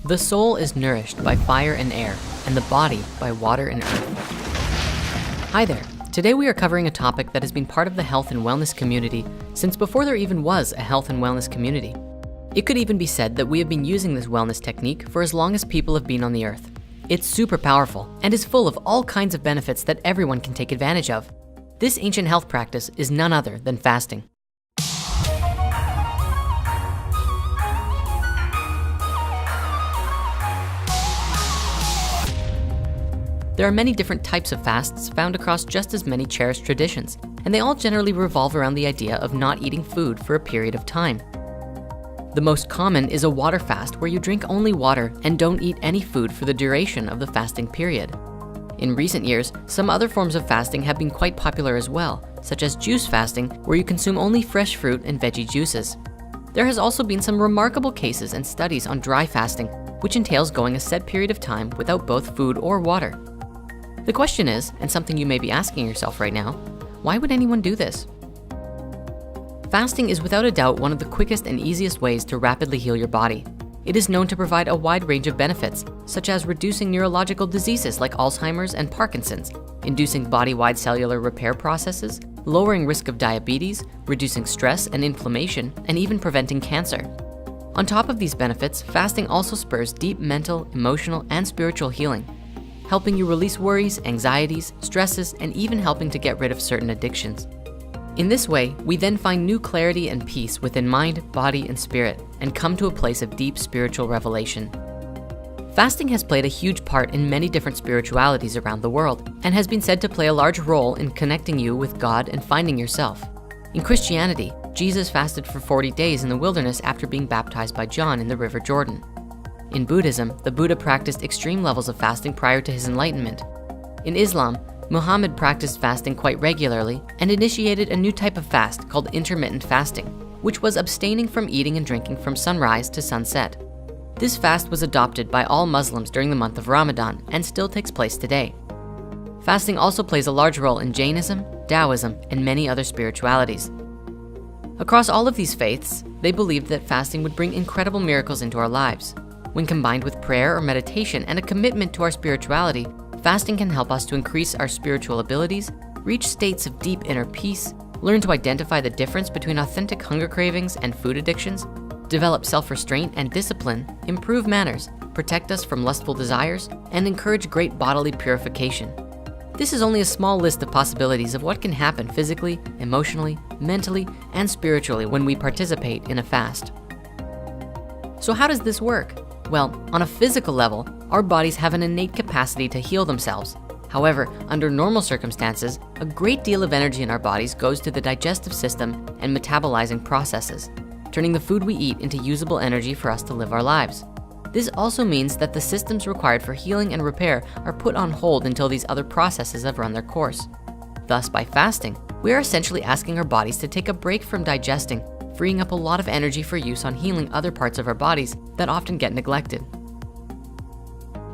The soul is nourished by fire and air, and the body by water and earth. Hi there. Today we are covering a topic that has been part of the health and wellness community since before there even was a health and wellness community. It could even be said that we have been using this wellness technique for as long as people have been on the earth. It's super powerful and is full of all kinds of benefits that everyone can take advantage of. This ancient health practice is none other than fasting. There are many different types of fasts found across just as many cherished traditions, and they all generally revolve around the idea of not eating food for a period of time. The most common is a water fast where you drink only water and don't eat any food for the duration of the fasting period. In recent years, some other forms of fasting have been quite popular as well, such as juice fasting, where you consume only fresh fruit and veggie juices. There has also been some remarkable cases and studies on dry fasting, which entails going a set period of time without both food or water. The question is, and something you may be asking yourself right now, why would anyone do this? Fasting is without a doubt one of the quickest and easiest ways to rapidly heal your body. It is known to provide a wide range of benefits, such as reducing neurological diseases like Alzheimer's and Parkinson's, inducing body-wide cellular repair processes, lowering risk of diabetes, reducing stress and inflammation, and even preventing cancer. On top of these benefits, fasting also spurs deep mental, emotional, and spiritual healing, helping you release worries, anxieties, stresses, and even helping to get rid of certain addictions. In this way, we then find new clarity and peace within mind, body, and spirit, and come to a place of deep spiritual revelation. Fasting has played a huge part in many different spiritualities around the world, and has been said to play a large role in connecting you with God and finding yourself. In Christianity, Jesus fasted for 40 days in the wilderness after being baptized by John in the River Jordan. In Buddhism, the Buddha practiced extreme levels of fasting prior to his enlightenment. In Islam, Muhammad practiced fasting quite regularly and initiated a new type of fast called intermittent fasting, which was abstaining from eating and drinking from sunrise to sunset. This fast was adopted by all Muslims during the month of Ramadan and still takes place today. Fasting also plays a large role in Jainism, Taoism, and many other spiritualities. Across all of these faiths, they believed that fasting would bring incredible miracles into our lives. When combined with prayer or meditation and a commitment to our spirituality, fasting can help us to increase our spiritual abilities, reach states of deep inner peace, learn to identify the difference between authentic hunger cravings and food addictions, develop self-restraint and discipline, improve manners, protect us from lustful desires, and encourage great bodily purification. This is only a small list of possibilities of what can happen physically, emotionally, mentally, and spiritually when we participate in a fast. So how does this work? Well, on a physical level, our bodies have an innate capacity to heal themselves. However, under normal circumstances, a great deal of energy in our bodies goes to the digestive system and metabolizing processes, turning the food we eat into usable energy for us to live our lives. This also means that the systems required for healing and repair are put on hold until these other processes have run their course. Thus, by fasting, we are essentially asking our bodies to take a break from digesting, freeing up a lot of energy for use on healing other parts of our bodies that often get neglected.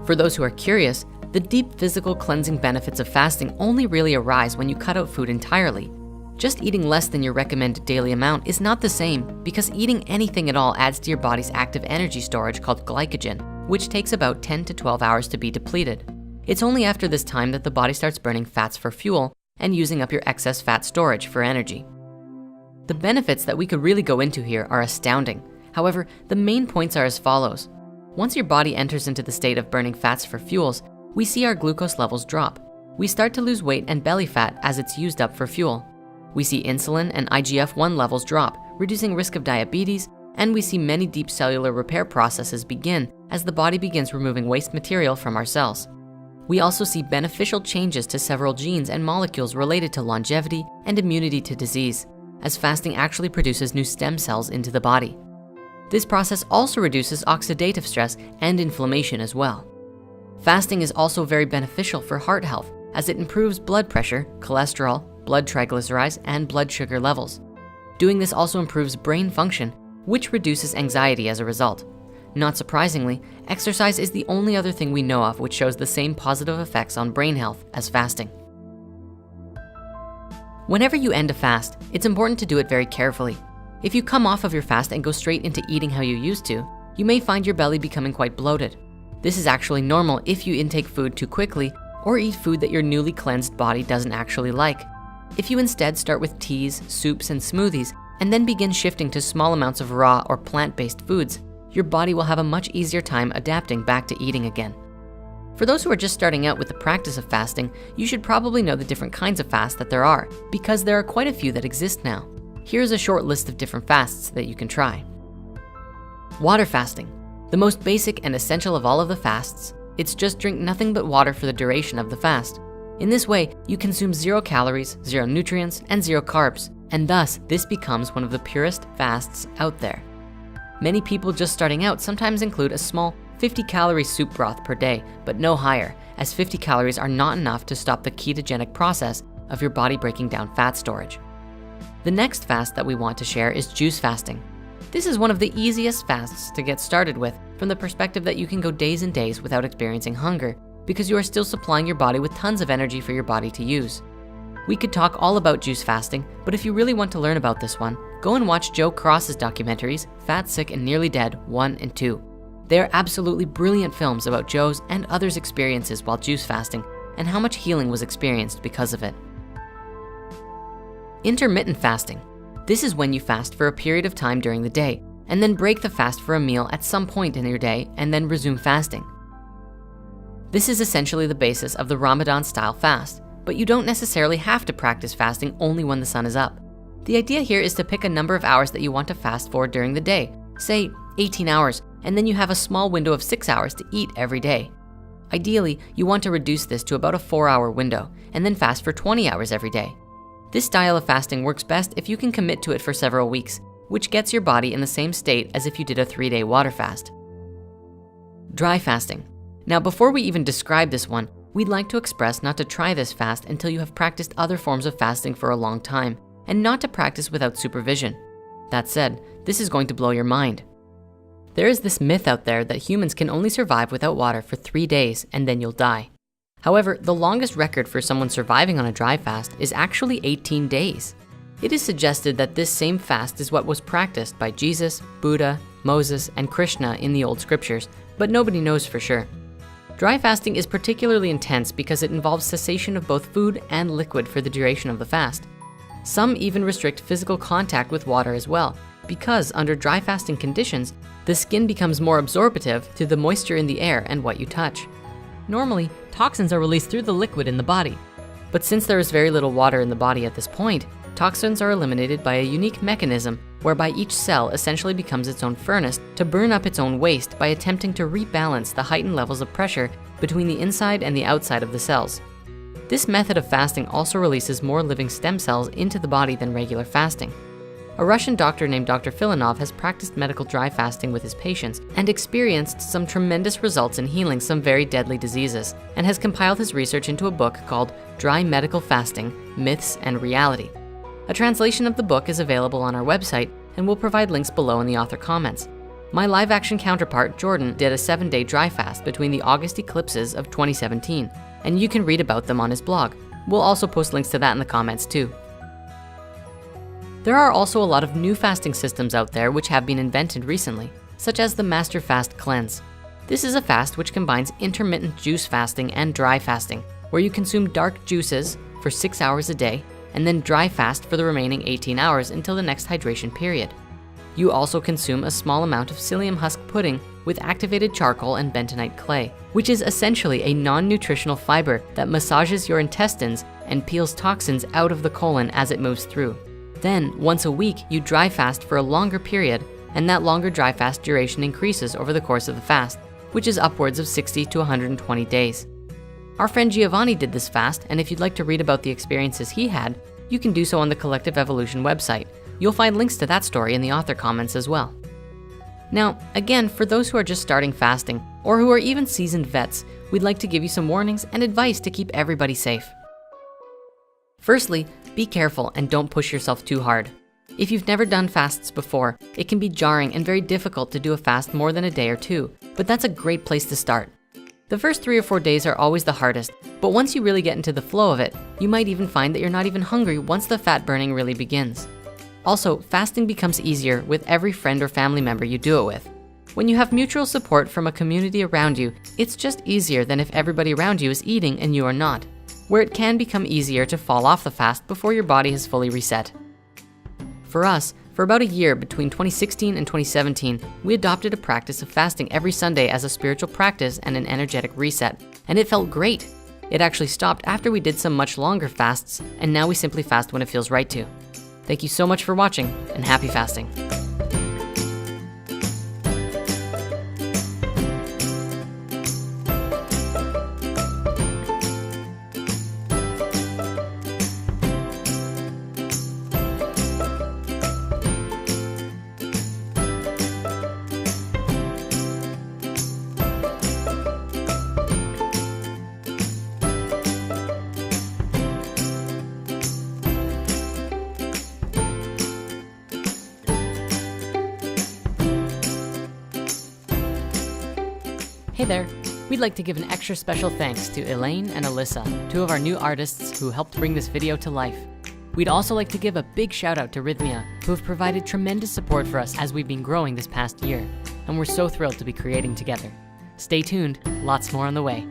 For those who are curious, the deep physical cleansing benefits of fasting only really arise when you cut out food entirely. Just eating less than your recommended daily amount is not the same, because eating anything at all adds to your body's active energy storage called glycogen, which takes about 10 to 12 hours to be depleted. It's only after this time that the body starts burning fats for fuel and using up your excess fat storage for energy. The benefits that we could really go into here are astounding. However, the main points are as follows. Once your body enters into the state of burning fats for fuels, we see our glucose levels drop. We start to lose weight and belly fat as it's used up for fuel. We see insulin and IGF-1 levels drop, reducing risk of diabetes, and we see many deep cellular repair processes begin as the body begins removing waste material from our cells. We also see beneficial changes to several genes and molecules related to longevity and immunity to disease, as fasting actually produces new stem cells into the body. This process also reduces oxidative stress and inflammation as well. Fasting is also very beneficial for heart health, as it improves blood pressure, cholesterol, blood triglycerides, and blood sugar levels. Doing this also improves brain function, which reduces anxiety as a result. Not surprisingly, exercise is the only other thing we know of which shows the same positive effects on brain health as fasting. Whenever you end a fast, it's important to do it very carefully. If you come off of your fast and go straight into eating how you used to, you may find your belly becoming quite bloated. This is actually normal if you intake food too quickly or eat food that your newly cleansed body doesn't actually like. If you instead start with teas, soups, and smoothies, and then begin shifting to small amounts of raw or plant-based foods, your body will have a much easier time adapting back to eating again. For those who are just starting out with the practice of fasting, you should probably know the different kinds of fasts that there are, because there are quite a few that exist now. Here's a short list of different fasts that you can try. Water fasting, the most basic and essential of all of the fasts. It's just drink nothing but water for the duration of the fast. In this way, you consume 0 calories, 0 nutrients, and 0 carbs, and thus this becomes one of the purest fasts out there. Many people just starting out sometimes include a small 50-calorie soup broth per day, but no higher, as 50 calories are not enough to stop the ketogenic process of your body breaking down fat storage. The next fast that we want to share is juice fasting. This is one of the easiest fasts to get started with from the perspective that you can go days and days without experiencing hunger because you are still supplying your body with tons of energy for your body to use. We could talk all about juice fasting, but if you really want to learn about this one, go and watch Joe Cross's documentaries, Fat, Sick, and Nearly Dead 1 and 2. They are absolutely brilliant films about Joe's and others' experiences while juice fasting and how much healing was experienced because of it. Intermittent fasting. This is when you fast for a period of time during the day and then break the fast for a meal at some point in your day and then resume fasting. This is essentially the basis of the Ramadan-style fast, but you don't necessarily have to practice fasting only when the sun is up. The idea here is to pick a number of hours that you want to fast for during the day, say 18 hours, and then you have a small window of 6 hours to eat every day. Ideally, you want to reduce this to about a 4-hour window and then fast for 20 hours every day. This style of fasting works best if you can commit to it for several weeks, which gets your body in the same state as if you did a 3-day water fast. Dry fasting. Now, before we even describe this one, we'd like to express not to try this fast until you have practiced other forms of fasting for a long time, and not to practice without supervision. That said, this is going to blow your mind. There is this myth out there that humans can only survive without water for 3 days and then you'll die. However, the longest record for someone surviving on a dry fast is actually 18 days. It is suggested that this same fast is what was practiced by Jesus, Buddha, Moses, and Krishna in the old scriptures, but nobody knows for sure. Dry fasting is particularly intense because it involves cessation of both food and liquid for the duration of the fast. Some even restrict physical contact with water as well, because under dry fasting conditions, the skin becomes more absorptive to the moisture in the air and what you touch. Normally, toxins are released through the liquid in the body, but since there is very little water in the body at this point, toxins are eliminated by a unique mechanism whereby each cell essentially becomes its own furnace to burn up its own waste by attempting to rebalance the heightened levels of pressure between the inside and the outside of the cells. This method of fasting also releases more living stem cells into the body than regular fasting. A Russian doctor named Dr. Filanov has practiced medical dry fasting with his patients and experienced some tremendous results in healing some very deadly diseases, and has compiled his research into a book called Dry Medical Fasting: Myths and Reality. A translation of the book is available on our website, and we'll provide links below in the author comments. My live action counterpart, Jordan, did a 7-day dry fast between the August eclipses of 2017, and you can read about them on his blog. We'll also post links to that in the comments too. There are also a lot of new fasting systems out there which have been invented recently, such as the Master Fast Cleanse. This is a fast which combines intermittent juice fasting and dry fasting, where you consume dark juices for 6 hours a day and then dry fast for the remaining 18 hours until the next hydration period. You also consume a small amount of psyllium husk pudding with activated charcoal and bentonite clay, which is essentially a non-nutritional fiber that massages your intestines and peels toxins out of the colon as it moves through. Then, once a week, you dry fast for a longer period, and that longer dry fast duration increases over the course of the fast, which is upwards of 60 to 120 days. Our friend Giovanni did this fast, and if you'd like to read about the experiences he had, you can do so on the Collective Evolution website. You'll find links to that story in the author comments as well. Now, again, for those who are just starting fasting, or who are even seasoned vets, we'd like to give you some warnings and advice to keep everybody safe. Firstly, be careful and don't push yourself too hard. If you've never done fasts before, it can be jarring and very difficult to do a fast more than a day or two, but that's a great place to start. The first 3 or 4 days are always the hardest, but once you really get into the flow of it, you might even find that you're not even hungry once the fat burning really begins. Also, fasting becomes easier with every friend or family member you do it with. When you have mutual support from a community around you, it's just easier than if everybody around you is eating and you are not, where it can become easier to fall off the fast before your body has fully reset. For us, for about a year between 2016 and 2017, we adopted a practice of fasting every Sunday as a spiritual practice and an energetic reset, and it felt great. It actually stopped after we did some much longer fasts, and now we simply fast when it feels right to. Thank you so much for watching, and happy fasting. Hey there, we'd like to give an extra special thanks to Elaine and Alyssa, two of our new artists who helped bring this video to life. We'd also like to give a big shout out to Rhythmia, who have provided tremendous support for us as we've been growing this past year, and we're so thrilled to be creating together. Stay tuned, lots more on the way.